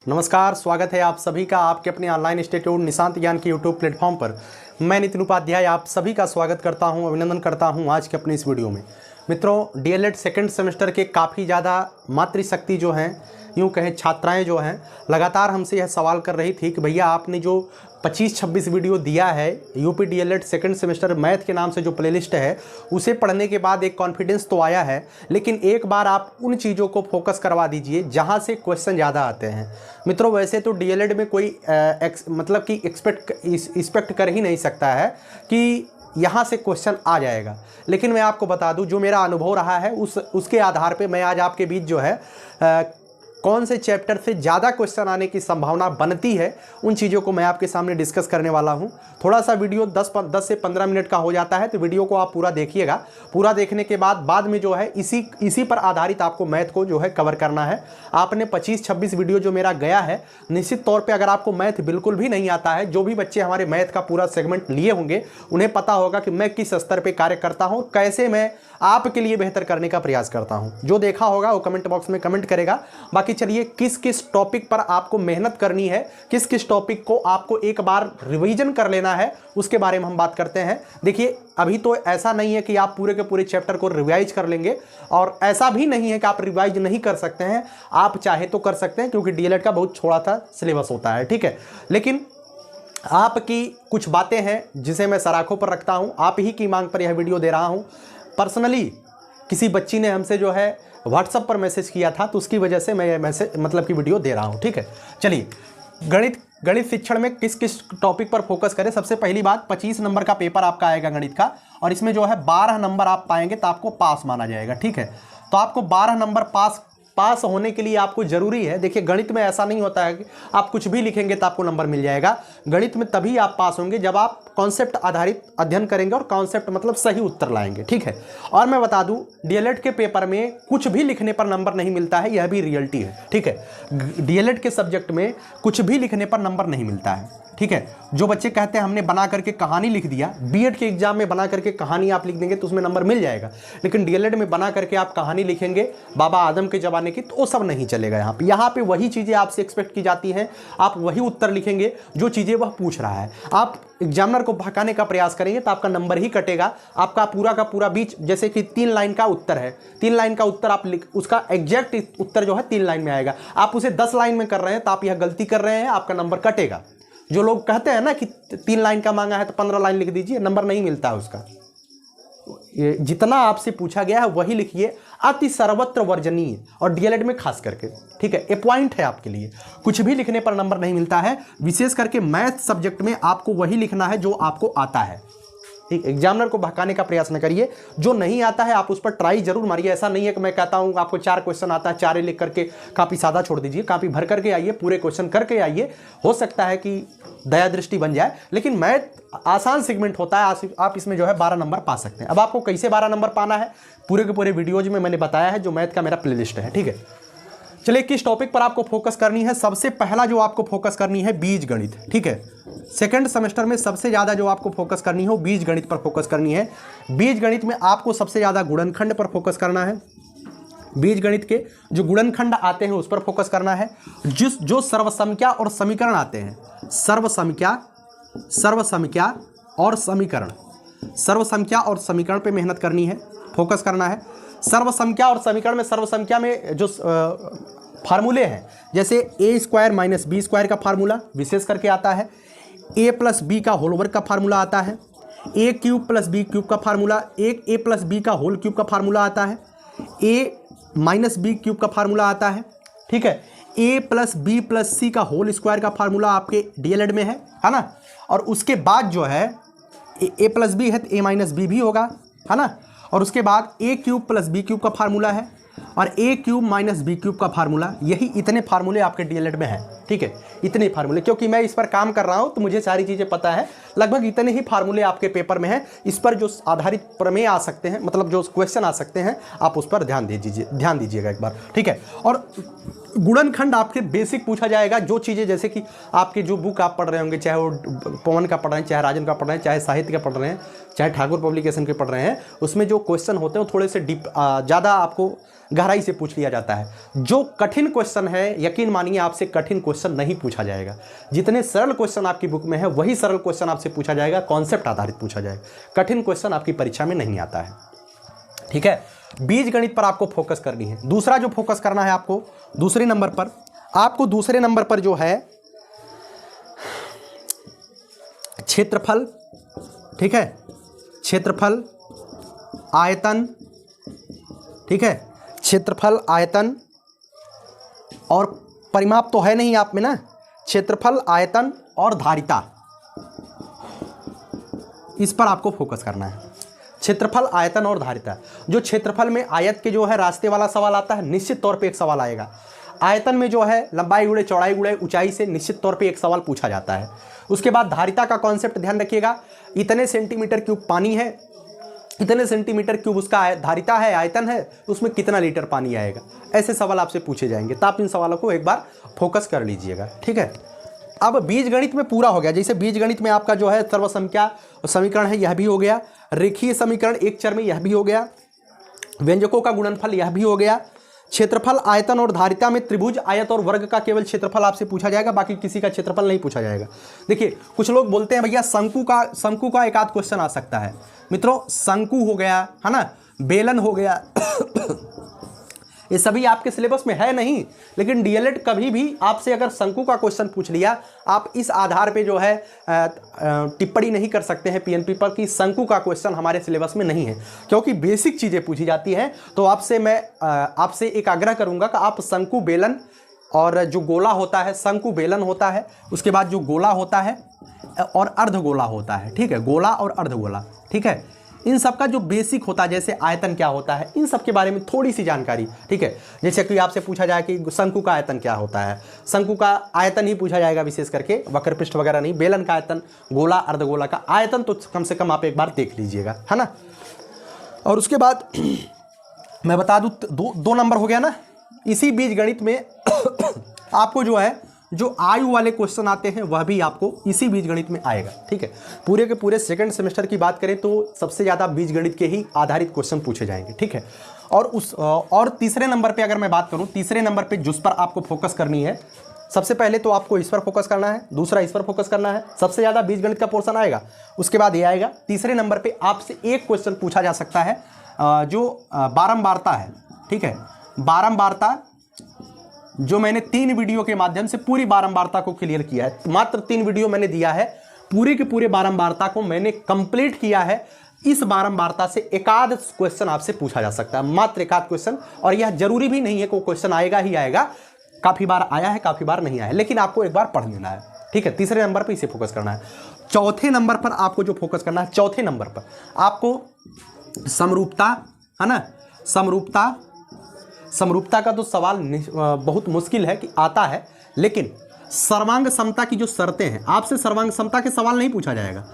नमस्कार, स्वागत है आप सभी का आपके अपने ऑनलाइन इंस्टीट्यूट निशांत ज्ञान के यूट्यूब प्लेटफॉर्म पर। मैं नितिन उपाध्याय आप सभी का स्वागत करता हूं, अभिनंदन करता हूं आज के अपने इस वीडियो में। मित्रों, डीएलएड सेकंड सेमेस्टर के काफ़ी ज़्यादा मातृशक्ति जो हैं, यूँ कहें छात्राएं जो हैं, लगातार हमसे यह सवाल कर रही थी कि भैया आपने जो 25-26 वीडियो दिया है UP DElEd second semester math के नाम से जो प्लेलिस्ट है, उसे पढ़ने के बाद एक कॉन्फिडेंस तो आया है, लेकिन एक बार आप उन चीज़ों को फोकस करवा दीजिए जहां से क्वेश्चन ज़्यादा आते हैं। मित्रों, वैसे तो डीएलएड में कोई मतलब कि एक्सपेक्ट कर ही नहीं सकता है कि यहाँ से क्वेश्चन आ जाएगा, लेकिन मैं आपको बता दूं जो मेरा अनुभव रहा है उसके आधार पे मैं आज आपके बीच जो है कौन से चैप्टर से ज़्यादा क्वेश्चन आने की संभावना बनती है, उन चीज़ों को मैं आपके सामने डिस्कस करने वाला हूं। थोड़ा सा वीडियो 10 से 15 मिनट का हो जाता है, तो वीडियो को आप पूरा देखिएगा। पूरा देखने के बाद में जो है इसी पर आधारित आपको मैथ को जो है कवर करना है। आपने 25-26 वीडियो जो मेरा गया है, निश्चित तौर पर अगर आपको मैथ बिल्कुल भी नहीं आता है, जो भी बच्चे हमारे मैथ का पूरा सेगमेंट लिए होंगे उन्हें पता होगा कि मैं किस स्तर पर कार्य करता हूँ, कैसे मैं आपके लिए बेहतर करने का प्रयास करता हूं। जो देखा होगा वो कमेंट बॉक्स में कमेंट करेगा। बाकी चलिए, किस किस टॉपिक पर आपको मेहनत करनी है, किस किस टॉपिक को आपको एक बार रिवीजन कर लेना है, उसके बारे में हम बात करते हैं। देखिए, अभी तो ऐसा नहीं है कि आप पूरे के पूरे चैप्टर को रिवाइज कर लेंगे, और ऐसा भी नहीं है कि आप रिवाइज नहीं कर सकते हैं। आप चाहे तो कर सकते हैं, क्योंकि डीएलएड का बहुत छोटा सा सिलेबस होता है, ठीक है। लेकिन आपकी कुछ बातें हैं जिसे मैं सराखों पर रखता हूं, आप ही की मांग पर यह वीडियो दे रहा हूं। पर्सनली किसी बच्ची ने हमसे जो है व्हाट्सएप पर मैसेज किया था, तो उसकी वजह से मैं ये मैसेज मतलब कि वीडियो दे रहा हूं, ठीक है। चलिए, गणित शिक्षण में किस किस टॉपिक पर फोकस करें। सबसे पहली बात, 25 नंबर का पेपर आपका आएगा गणित का, और इसमें जो है 12 नंबर आप पाएंगे तो आपको पास माना जाएगा, ठीक है। तो आपको 12 नंबर पास होने के लिए आपको जरूरी है, देखिए गणित में ऐसा नहीं होता है कि आप कुछ भी लिखेंगे तो आपको नंबर मिल जाएगा। गणित में तभी आप पास होंगे जब आप कॉन्सेप्ट आधारित अध्ययन करेंगे, और कॉन्सेप्ट मतलब सही उत्तर लाएंगे, ठीक है। और मैं बता दूं, डीएलएड के पेपर में कुछ भी लिखने पर नंबर नहीं मिलता है, यह भी रियलिटी है, ठीक है। डीएलएड के सब्जेक्ट में कुछ भी लिखने पर नंबर नहीं मिलता है, ठीक है। जो बच्चे कहते हैं हमने बना करके कहानी लिख दिया, बीएड के एग्जाम में बना करके कहानी आप लिख देंगे तो उसमें नंबर मिल जाएगा, लेकिन डीएलएड में बना करके आप कहानी लिखेंगे बाबा आदम के जमाने की, तो वो सब नहीं चलेगा। यहाँ पे वही चीज़ें आपसे एक्सपेक्ट की जाती हैं, आप वही उत्तर लिखेंगे जो चीज़ें वह पूछ रहा है। आप एग्जामिनर को भड़काने का प्रयास करेंगे तो आपका नंबर ही कटेगा। आपका पूरा का पूरा बीच, जैसे कि 3 लाइन का उत्तर है, 3 लाइन का उत्तर आप उसका एग्जैक्ट उत्तर जो है 3 लाइन में आएगा, आप उसे 10 लाइन में कर रहे हैं तो आप यह गलती कर रहे हैं, आपका नंबर कटेगा। जो लोग कहते हैं ना कि 3 लाइन का मांगा है तो 15 लाइन लिख दीजिए, नंबर नहीं मिलता है उसका। जितना आपसे पूछा गया है वही लिखिए, अति सर्वत्र वर्जनीय, और डीएलएड में खास करके, ठीक है। ए पॉइंट है आपके लिए, कुछ भी लिखने पर नंबर नहीं मिलता है। विशेष करके मैथ सब्जेक्ट में आपको वही लिखना है जो आपको आता है, ठीक। एग्जामिनर को भड़काने का प्रयास न करिए, जो नहीं आता है आप उस पर ट्राई जरूर मारिए। ऐसा नहीं है कि मैं कहता हूं आपको 4 क्वेश्चन आता है, 4 ही लिख करके कापी सादा छोड़ दीजिए, कापी भर करके आइए, पूरे क्वेश्चन करके आइए। हो सकता है कि दया दृष्टि बन जाए, लेकिन मैथ आसान सेगमेंट होता है, आप इसमें जो है 12 नंबर पा सकते हैं। अब आपको कैसे 12 नंबर पाना है, पूरे के पूरे वीडियोज में मैंने बताया है, जो मैथ का मेरा प्लेलिस्ट है, ठीक है। चलिए, किस टॉपिक पर आपको फोकस करनी है। सबसे पहला जो आपको फोकस करनी है बीज गणित, ठीक है। सेकंड सेमेस्टर में सबसे ज़्यादा जो आपको फोकस करनी है वो बीज गणित पर फोकस करनी है। बीज गणित में आपको सबसे ज़्यादा गुणनखंड पर फोकस करना है। बीज गणित के जो गुणनखंड आते हैं उस पर फोकस करना है। जो सर्वसंख्या और समीकरण आते हैं, सर्वसंख्या और समीकरण पे मेहनत करनी है, फोकस करना है। सर्वसंख्या और समीकरण में, सर्वसंख्या में जो फार्मूले हैं, जैसे a² - b² का फार्मूला विशेष करके आता है, a + b का होल वर्ग का फार्मूला आता है, a³ + b³ का फार्मूला, a + b का होल क्यूब का फार्मूला आता है, a - b³ का फार्मूला आता है, ठीक है। a + b + c का होल स्क्वायर का फार्मूला आपके डीएलएड में है ना। और उसके बाद जो है a + b है तो a - b भी होगा, है ना। और उसके बाद a³ + b³ का फार्मूला है, और a³ - b³ का फार्मूला। यही इतने फार्मूले आपके डीएलएड में हैं, ठीक है। इतने फार्मूले, क्योंकि मैं इस पर काम कर रहा हूं तो मुझे सारी चीज़ें पता है। लगभग इतने ही फार्मूले आपके पेपर में हैं। इस पर जो आधारित प्रमेय आ सकते हैं, मतलब जो क्वेश्चन आ सकते हैं, आप उस पर ध्यान दीजिएगा एक बार, ठीक है। और गुणनखंड आपके बेसिक पूछा जाएगा, जो चीज़ें जैसे कि आपके जो बुक आप पढ़ रहे होंगे, चाहे वो पवन का पढ़ रहे हैं, चाहे राजन का पढ़ रहे हैं, चाहे साहित्य का पढ़ रहे हैं, चाहे ठाकुर पब्लिकेशन के पढ़ रहे हैं, उसमें जो क्वेश्चन होते हैं वो थोड़े से डीप ज़्यादा आपको गहराई से पूछ लिया जाता है। जो कठिन क्वेश्चन है, यकीन मानिए आपसे कठिन क्वेश्चन नहीं पूछा जाएगा। जितने सरल क्वेश्चन आपकी बुक में है वही सरल क्वेश्चन आपसे पूछा जाएगा, कॉन्सेप्ट आधारित पूछा जाएगा। कठिन क्वेश्चन आपकी परीक्षा में नहीं आता है, ठीक है। बीज गणित पर आपको फोकस करनी है। दूसरा जो फोकस करना है आपको दूसरे नंबर पर, आपको दूसरे नंबर पर जो है क्षेत्रफल, ठीक है, क्षेत्रफल, आयतन, ठीक है, क्षेत्रफल, आयतन और परिमाप तो है नहीं आप में ना, क्षेत्रफल, आयतन और धारिता, इस पर आपको फोकस करना है। क्षेत्रफल, आयतन और धारिता। जो क्षेत्रफल में आयत के जो है रास्ते वाला सवाल आता है, निश्चित तौर पे एक सवाल आएगा। आयतन में जो है लंबाई गुणे चौड़ाई गुणे ऊंचाई से निश्चित तौर पे एक सवाल पूछा जाता है। उसके बाद धारिता का कॉन्सेप्ट ध्यान रखिएगा, इतने सेंटीमीटर क्यूब पानी है, इतने सेंटीमीटर क्यूब उसका धारिता है, आयतन है, उसमें कितना लीटर पानी आएगा, ऐसे सवाल आपसे पूछे जाएंगे। तो आप इन सवालों को एक बार फोकस कर लीजिएगा, ठीक है। अब बीजगणित में पूरा हो गया। जैसे बीजगणित में आपका जो है सर्वसंख्या समीकरण है, यह भी हो गया। रेखीय समीकरण एक चर में, यह भी हो गया। व्यंजकों का गुणनफल, यह भी हो गया। क्षेत्रफल, आयतन और धारिता में त्रिभुज, आयत और वर्ग का केवल क्षेत्रफल आपसे पूछा जाएगा, बाकी किसी का क्षेत्रफल नहीं पूछा जाएगा। देखिए कुछ लोग बोलते हैं भैया शंकु का एक आध क्वेश्चन आ सकता है। मित्रों शंकु हो गया, है ना, बेलन हो गया ये सभी आपके सिलेबस में है नहीं, लेकिन डीएलएड कभी भी आपसे अगर शंकु का क्वेश्चन पूछ लिया, आप इस आधार पे जो है टिप्पणी नहीं कर सकते हैं पीएनपी पर कि शंकु का क्वेश्चन हमारे सिलेबस में नहीं है, क्योंकि बेसिक चीज़ें पूछी जाती हैं। तो मैं आपसे एक आग्रह करूंगा कि आप शंकु, बेलन और जो गोला होता है, शंकु बेलन होता है, उसके बाद जो गोला होता है और अर्धगोला होता है, ठीक है, गोला और अर्धगोला, ठीक है, इन सब का जो बेसिक होता है, जैसे आयतन क्या होता है, इन सब के बारे में थोड़ी सी जानकारी, ठीक है। जैसे कि आपसे पूछा जाए कि शंकु का आयतन क्या होता है, शंकु का आयतन ही पूछा जाएगा विशेष करके, वक्र पृष्ठ वगैरह नहीं। बेलन का आयतन, गोला, अर्धगोला का आयतन तो कम से कम आप एक बार देख लीजिएगा, है ना। और उसके बाद मैं बता दूं, दो नंबर हो गया ना। इसी बीज गणित में आपको जो है जो आयु वाले क्वेश्चन आते हैं वह भी आपको इसी बीजगणित में आएगा, ठीक है। पूरे के पूरे सेकंड सेमेस्टर की बात करें तो सबसे ज़्यादा बीजगणित के ही आधारित क्वेश्चन पूछे जाएंगे, ठीक है। और तीसरे नंबर पे अगर मैं बात करूं, तीसरे नंबर पे जिस पर आपको फोकस करनी है, सबसे पहले तो आपको इस पर फोकस करना है, दूसरा इस पर फोकस करना है, सबसे ज़्यादा बीजगणित का पोर्शन आएगा, उसके बाद ये आएगा। तीसरे नंबर पर आपसे एक क्वेश्चन पूछा जा सकता है जो बारंबारता है, ठीक है। बारंबारता जो मैंने 3 वीडियो के माध्यम से पूरी बारंबारता को क्लियर किया है, मात्र 3 वीडियो मैंने दिया है, पूरे के पूरे बारंबारता को मैंने कंप्लीट किया है। इस बारंबारता से एकाध क्वेश्चन आपसे पूछा जा सकता है, मात्र एकाध क्वेश्चन, और यह जरूरी भी नहीं है कि वो क्वेश्चन आएगा ही आएगा, काफी बार आया है, काफी बार नहीं आया है, लेकिन आपको एक बार पढ़ लेना है, ठीक है। तीसरे नंबर पर इसे फोकस करना है। चौथे नंबर पर आपको जो फोकस करना है, चौथे नंबर पर आपको समरूपता, है ना, समरूपता का तो सवाल बहुत मुश्किल है कि आता है, लेकिन सर्वांग समता की जो शर्तें हैं, आपसे सर्वांग समता के सवाल नहीं पूछा जाएगा।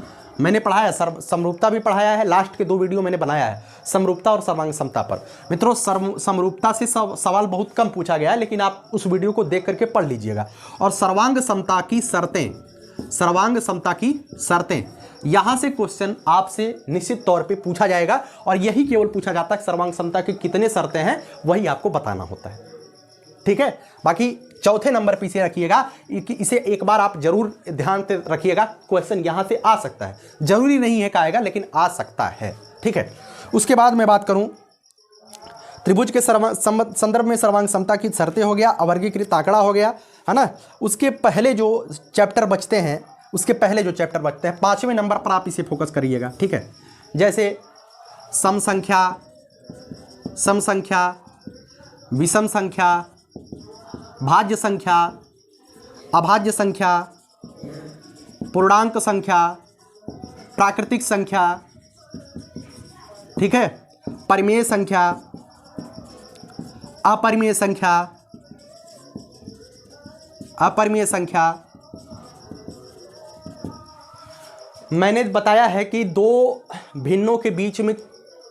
मैंने पढ़ाया, समरूपता भी पढ़ाया है, लास्ट के 2 वीडियो मैंने बनाया है समरूपता और सर्वांग समता पर। मित्रों समरूपता से सवाल बहुत कम पूछा गया है, लेकिन आप उस वीडियो को देख करके पढ़ लीजिएगा। और सर्वांग समता की शर्तें, यहां से क्वेश्चन आपसे निश्चित तौर पे पूछा जाएगा, और यही केवल पूछा जाता है सर्वांग समता की कितने शर्तें हैं, वही आपको बताना होता है, ठीक है। बाकी चौथे नंबर पे इसे रखिएगा, इसे एक बार आप जरूर ध्यान से रखिएगा, क्वेश्चन यहां से आ सकता है, जरूरी नहीं है कि आएगा, लेकिन आ सकता है, ठीक है। उसके बाद मैं बात करूं, त्रिभुज के संदर्भ में सर्वांग समता की शर्तें हो गया, अवर्गीकृत आंकड़ा हो गया, है ना। उसके पहले जो चैप्टर बचते हैं, 5वें नंबर पर आप इसे फोकस करिएगा, ठीक है। जैसे सम संख्या, विषम संख्या, भाज्य संख्या, अभाज्य संख्या, पूर्णांक संख्या, प्राकृतिक संख्या, ठीक है, परिमेय संख्या, अपरिमेय संख्या। मैंने बताया है कि 2 भिन्नों के बीच में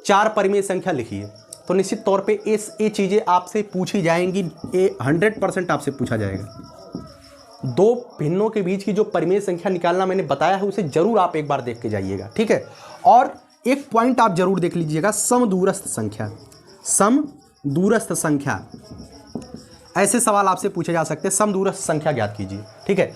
4 परिमेय संख्या लिखी है, तो निश्चित तौर पे ये चीज़ें आपसे पूछी जाएंगी, ये 100% आपसे पूछा जाएगा। दो भिन्नों के बीच की जो परिमेय संख्या निकालना मैंने बताया है उसे जरूर आप एक बार देख के जाइएगा, ठीक है। और एक पॉइंट आप जरूर देख लीजिएगा, समदूरस्थ संख्या। समदूरस्थ संख्या, ऐसे सवाल आपसे पूछे जा सकते हैं। समदूरस्थ संख्या ज्ञात कीजिए, ठीक है।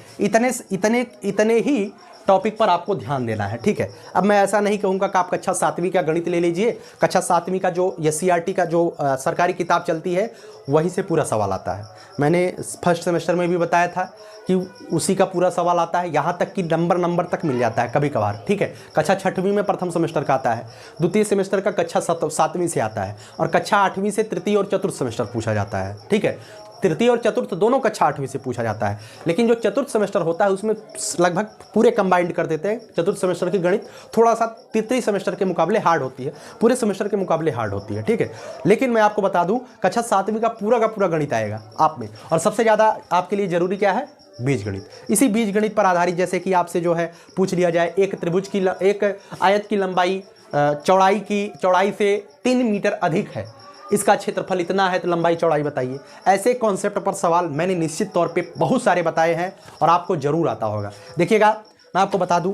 इतने ही टॉपिक पर आपको ध्यान देना है, ठीक है। अब मैं ऐसा नहीं कहूँगा कि आप कक्षा 7वीं का गणित ले लीजिए। कक्षा 7वीं का जो SCERT का जो सरकारी किताब चलती है वहीं से पूरा सवाल आता है। मैंने फर्स्ट सेमेस्टर में भी बताया था कि उसी का पूरा सवाल आता है, यहाँ तक कि नंबर तक मिल जाता है कभी कभार, ठीक है। कक्षा 6वीं में प्रथम सेमेस्टर का आता है, द्वितीय सेमेस्टर का कक्षा 7वीं से आता है, और कक्षा 8वीं से तृतीय और चतुर्थ सेमेस्टर पूछा जाता है, ठीक है। तृतीय और चतुर्थ दोनों कक्षा 8वीं से पूछा जाता है, लेकिन जो चतुर्थ सेमेस्टर होता है उसमें लगभग पूरे कंबाइंड कर देते हैं। चतुर्थ सेमेस्टर की गणित थोड़ा सा तृतीय सेमेस्टर के मुकाबले हार्ड होती है, पूरे सेमेस्टर के मुकाबले हार्ड होती है, ठीक है। लेकिन मैं आपको बता दूं, कक्षा 7वीं का पूरा गणित आएगा आप में, और सबसे ज़्यादा आपके लिए जरूरी क्या है? बीजगणित। इसी बीजगणित पर आधारित, जैसे कि आपसे जो है पूछ लिया जाए, एक आयत की लंबाई चौड़ाई से 3 मीटर अधिक है, इसका क्षेत्रफल इतना है, तो लंबाई चौड़ाई बताइए। ऐसे कॉन्सेप्ट पर सवाल मैंने निश्चित तौर पे बहुत सारे बताए हैं और आपको जरूर आता होगा। देखिएगा, मैं आपको बता दूं,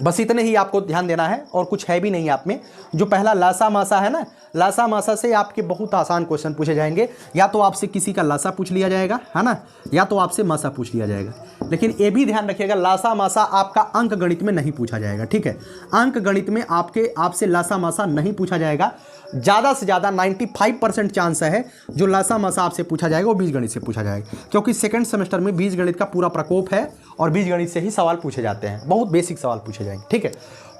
बस इतने ही आपको ध्यान देना है और कुछ है भी नहीं आप में। जो पहला लासा मासा है ना, लासा मासा से आपके बहुत आसान क्वेश्चन पूछे जाएंगे। या तो आपसे किसी का लासा पूछ लिया जाएगा, है ना, या तो आपसे मासा पूछ लिया जाएगा। लेकिन ये भी ध्यान रखिएगा, लासा मासा आपका अंक गणित में नहीं पूछा जाएगा, ठीक है। अंक गणित में आपसे लासा मासा नहीं पूछा जाएगा। ज़्यादा से ज़्यादा 95% चांस है जो लासा मासा आपसे पूछा जाएगा वो बीजगणित से पूछा जाएगा, क्योंकि सेकंड सेमेस्टर में बीजगणित का पूरा प्रकोप है और बीजगणित से ही सवाल पूछे जाते हैं, बहुत बेसिक सवाल पूछे जाएंगे, ठीक है।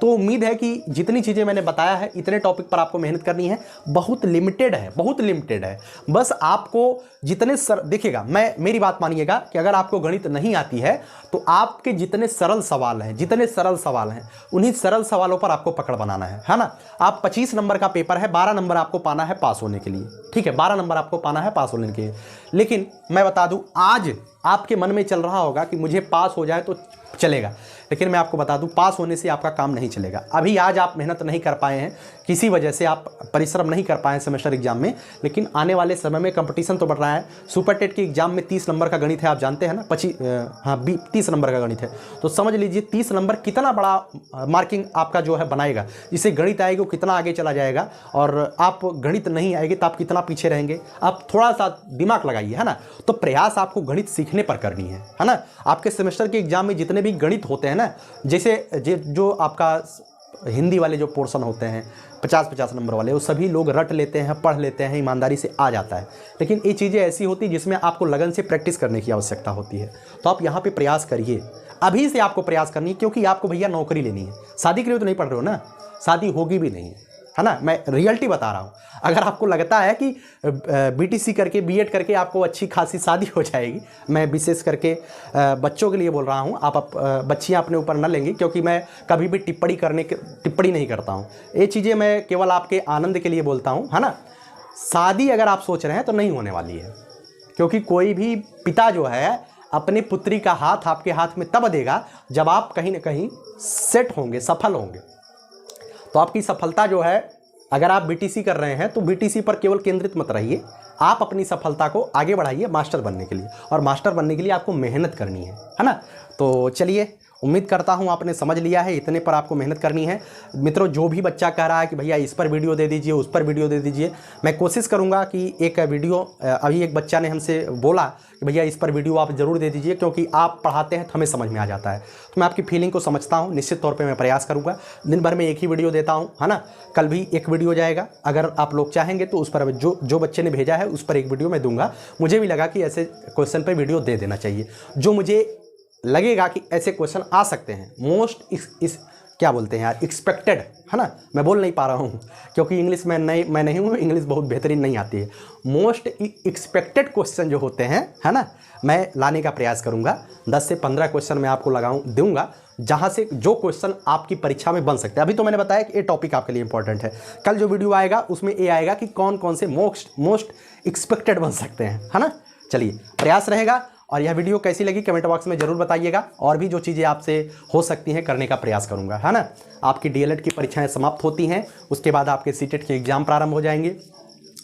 तो उम्मीद है कि जितनी चीज़ें मैंने बताया है, इतने टॉपिक पर आपको मेहनत करनी है। बहुत लिमिटेड है। बस आपको जितने देखिएगा, मेरी बात मानिएगा कि अगर आपको गणित नहीं आती है तो आपके जितने सरल सवाल हैं उन्हीं सरल सवालों पर आपको पकड़ बनाना है ना। आप 25 नंबर का पेपर है, 12 नंबर आपको पाना है पास होने के लिए, ठीक है। 12 नंबर आपको पाना है पास होने के लिए। लेकिन मैं बता दूं, आज आपके मन में चल रहा होगा कि मुझे पास हो जाए तो चलेगा, लेकिन मैं आपको बता दूं, पास होने से आपका काम नहीं चलेगा। अभी आज आप मेहनत नहीं कर पाए हैं, किसी वजह से आप परिश्रम नहीं कर पाए हैं सेमेस्टर एग्जाम में, लेकिन आने वाले समय में कंपटीशन तो बढ़ रहा है। सुपर टेट के एग्जाम में 30 नंबर का गणित है, आप जानते हैं ना, 30 नंबर का गणित है। तो समझ लीजिए 30 नंबर कितना बड़ा मार्किंग आपका जो है बनाएगा। जिसे गणित आएगी वो कितना आगे चला जाएगा, और आप गणित नहीं आएगी तो आप कितना पीछे रहेंगे। आप थोड़ा सा दिमाग लगाइए, है ना। तो प्रयास आपको गणित सीखने पर करनी है ना। आपके सेमेस्टर के एग्जाम में जितने भी गणित होते हैं ना, जैसे जो आपका हिंदी वाले जो पोर्शन होते हैं 50-50 नंबर वाले, वो सभी लोग रट लेते हैं, पढ़ लेते हैं, ईमानदारी से आ जाता है। लेकिन ये चीज़ें ऐसी होती हैं जिसमें आपको लगन से प्रैक्टिस करने की आवश्यकता होती है। तो आप यहाँ पे प्रयास करिए, अभी से आपको प्रयास करनी है, क्योंकि आपको भैया नौकरी लेनी है। शादी के लिए तो नहीं पढ़ रहे हो ना, शादी होगी भी नहीं, है ना। मैं रियलिटी बता रहा हूँ। अगर आपको लगता है कि BTC करके, B.Ed करके आपको अच्छी खासी शादी हो जाएगी, मैं विशेष करके बच्चों के लिए बोल रहा हूँ, आप बच्चियाँ अपने ऊपर न लेंगी, क्योंकि मैं कभी भी टिप्पणी नहीं करता हूँ। ये चीज़ें मैं केवल आपके आनंद के लिए बोलता हूँ, है ना। शादी अगर आप सोच रहे हैं तो नहीं होने वाली है, क्योंकि कोई भी पिता जो है अपनी पुत्री का हाथ आपके हाथ में तब देगा जब आप कहीं ना कहीं सेट होंगे, सफल होंगे। तो आपकी सफलता जो है, अगर आप BTC कर रहे हैं तो BTC पर केवल केंद्रित मत रहिए, आप अपनी सफलता को आगे बढ़ाइए मास्टर बनने के लिए, और मास्टर बनने के लिए आपको मेहनत करनी है ना। तो चलिए, उम्मीद करता हूं आपने समझ लिया है, इतने पर आपको मेहनत करनी है। मित्रों, जो भी बच्चा कह रहा है कि भैया इस पर वीडियो दे दीजिए, उस पर वीडियो दे दीजिए, मैं कोशिश करूंगा कि एक वीडियो, अभी एक बच्चा ने हमसे बोला कि भैया इस पर वीडियो आप ज़रूर दे दीजिए, क्योंकि आप पढ़ाते हैं तो हमें समझ में आ जाता है। तो मैं आपकी फीलिंग को समझता हूँ, निश्चित तौर पर मैं प्रयास करूँगा। दिन भर में एक ही वीडियो देता हूँ, है ना। कल भी एक वीडियो जाएगा, अगर आप लोग चाहेंगे तो उस पर जो बच्चे ने भेजा है उस पर एक वीडियो मैं दूंगा। मुझे भी लगा कि ऐसे क्वेश्चन पर वीडियो दे देना चाहिए, जो मुझे लगेगा कि ऐसे क्वेश्चन आ सकते हैं। मोस्ट क्या बोलते हैं यार, एक्सपेक्टेड, है ना। मैं बोल नहीं पा रहा हूँ क्योंकि इंग्लिश में मैं नहीं हूँ, इंग्लिश बहुत बेहतरीन नहीं आती है। मोस्ट एक्सपेक्टेड क्वेश्चन जो होते हैं, है ना, मैं लाने का प्रयास करूँगा। 10 से 15 क्वेश्चन मैं आपको दूंगा, जहाँ से जो क्वेश्चन आपकी परीक्षा में बन सकते हैं। अभी तो मैंने बताया कि ये टॉपिक आपके लिए इंपॉर्टेंट है। कल जो वीडियो आएगा उसमें ये आएगा कि कौन कौन से मोस्ट एक्सपेक्टेड बन सकते हैं, है ना। चलिए, प्रयास रहेगा और यह वीडियो कैसी लगी कमेंट बॉक्स में ज़रूर बताइएगा। और भी जो चीज़ें आपसे हो सकती हैं करने का प्रयास करूँगा, है ना। आपकी डीएलएड की परीक्षाएँ समाप्त होती हैं, उसके बाद आपके सीटेट के एग्ज़ाम प्रारंभ हो जाएंगे।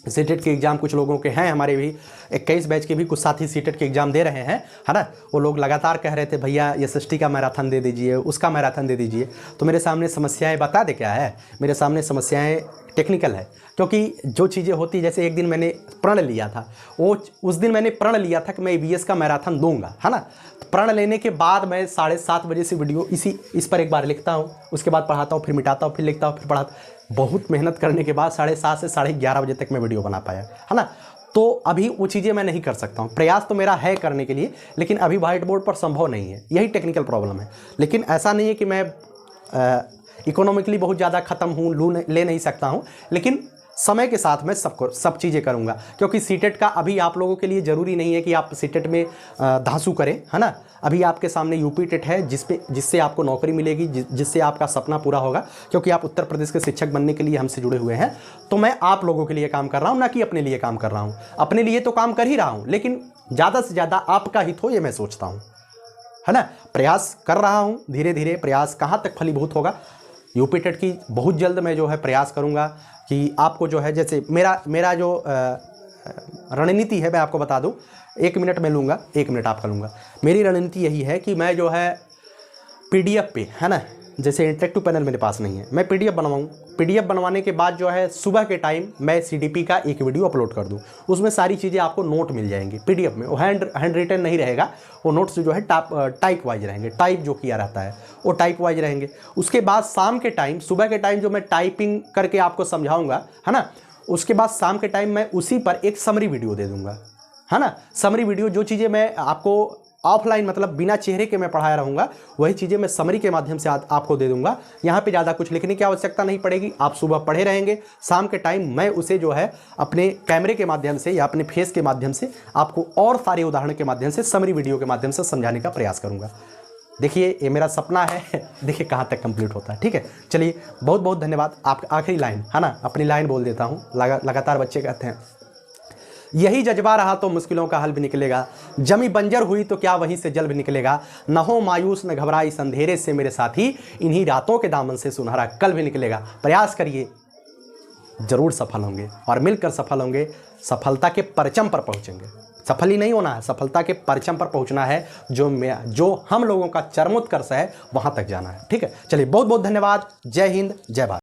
सीटेट के एग्ज़ाम कुछ लोगों के हैं, हमारे भी 21 बैच के भी कुछ साथी सीटेट के एग्ज़ाम दे रहे हैं, है ना। वो लोग लगातार कह रहे थे भैया एसएसटी का मैराथन दे दीजिए, उसका मैराथन दे दीजिए। तो मेरे सामने समस्याएं बता दे क्या है, मेरे सामने समस्याएं टेक्निकल है। क्योंकि जो चीज़ें होती, जैसे एक दिन मैंने प्रण लिया था, वो उस दिन मैंने प्रण लिया था कि मैं ईवीएस का मैराथन दूंगा, है ना। प्रण लेने के बाद मैं 7:30 बजे से वीडियो इस पर एक बार लिखता हूँ, उसके बाद पढ़ाता हूँ, फिर मिटाता हूँ, फिर लिखता हूँ, फिर पढ़ाता। बहुत मेहनत करने के बाद 7:30 से 11:30 बजे तक मैं वीडियो बना पाया, है ना। तो अभी वो चीज़ें मैं नहीं कर सकता हूँ। प्रयास तो मेरा है करने के लिए, लेकिन अभी व्हाइट बोर्ड पर संभव नहीं है, यही टेक्निकल प्रॉब्लम है। लेकिन ऐसा नहीं है कि मैं इकोनॉमिकली बहुत ज़्यादा ख़त्म हूँ, ले नहीं सकता हूँ, लेकिन समय के साथ मैं सब चीज़ें करूँगा। क्योंकि सीटेट का अभी आप लोगों के लिए ज़रूरी नहीं है कि आप सीटेट में धांसू करें, है ना। अभी आपके सामने यूपी टेट है जिससे आपको नौकरी मिलेगी, जिससे आपका सपना पूरा होगा। क्योंकि आप उत्तर प्रदेश के शिक्षक बनने के लिए हमसे जुड़े हुए हैं, तो मैं आप लोगों के लिए काम कर रहा हूँ, ना कि अपने लिए काम कर रहा हूँ। अपने लिए तो काम कर ही रहा हूँ, लेकिन ज़्यादा से ज़्यादा आपका हित हो ये मैं सोचता हूँ, है ना। प्रयास कर रहा हूँ, धीरे धीरे प्रयास कहाँ तक फलीभूत होगा। यूपी टेट की बहुत जल्द मैं जो है प्रयास करूँगा कि आपको जो है, जैसे मेरा जो रणनीति है मैं आपको बता दूं, 1 मिनट मैं लूँगा, 1 मिनट आपका लूँगा। मेरी रणनीति यही है कि मैं जो है पीडीएफ पे, है ना, जैसे इंटरेक्टिव पैनल मेरे पास नहीं है, मैं पीडीएफ बनवाऊँ। पीडीएफ बनवाने के बाद जो है सुबह के टाइम मैं सीडीपी का एक वीडियो अपलोड कर दूँ। उसमें सारी चीज़ें आपको नोट मिल जाएंगी पीडीएफ में। वो हैंड रिटन नहीं रहेगा, वो नोट्स जो है टाइप वाइज रहेंगे, टाइप जो किया रहता है वो टाइप वाइज रहेंगे। उसके बाद शाम के टाइम, सुबह के टाइम जो मैं टाइपिंग करके आपको समझाऊँगा, है ना, उसके बाद शाम के टाइम मैं उसी पर एक समरी वीडियो दे दूँगा, है ना। समरी वीडियो, जो चीज़ें मैं आपको ऑफलाइन मतलब बिना चेहरे के मैं पढ़ाया रहूँगा, वही चीज़ें मैं समरी के माध्यम से आपको दे दूँगा। यहाँ पे ज़्यादा कुछ लिखने की आवश्यकता नहीं पड़ेगी। आप सुबह पढ़े रहेंगे, शाम के टाइम मैं उसे जो है अपने कैमरे के माध्यम से या अपने फेस के माध्यम से आपको और सारे उदाहरण के माध्यम से समरी वीडियो के माध्यम से समझाने का प्रयास करूँगा। देखिए ये मेरा सपना है, देखिए कहाँ तक कंप्लीट होता है। ठीक है, चलिए बहुत बहुत धन्यवाद। आप आखिरी लाइन, है ना, अपनी लाइन बोल देता हूँ। लगातार बच्चे कहते हैं, यही जज्बा रहा तो मुश्किलों का हल भी निकलेगा, जमी बंजर हुई तो क्या वहीं से जल भी निकलेगा। न हो मायूस न घबराई इस अंधेरे से मेरे साथी, इन्हीं रातों के दामन से सुनहरा कल भी निकलेगा। प्रयास करिए, जरूर सफल होंगे और मिलकर सफल होंगे, सफलता के परचम पर पहुंचेंगे। सफल ही नहीं होना है, सफलता के परचम पर पहुंचना है, जो हम लोगों का चरमोत्कर्ष है वहां तक जाना है। ठीक है, चलिए बहुत बहुत धन्यवाद। जय हिंद, जय भारत।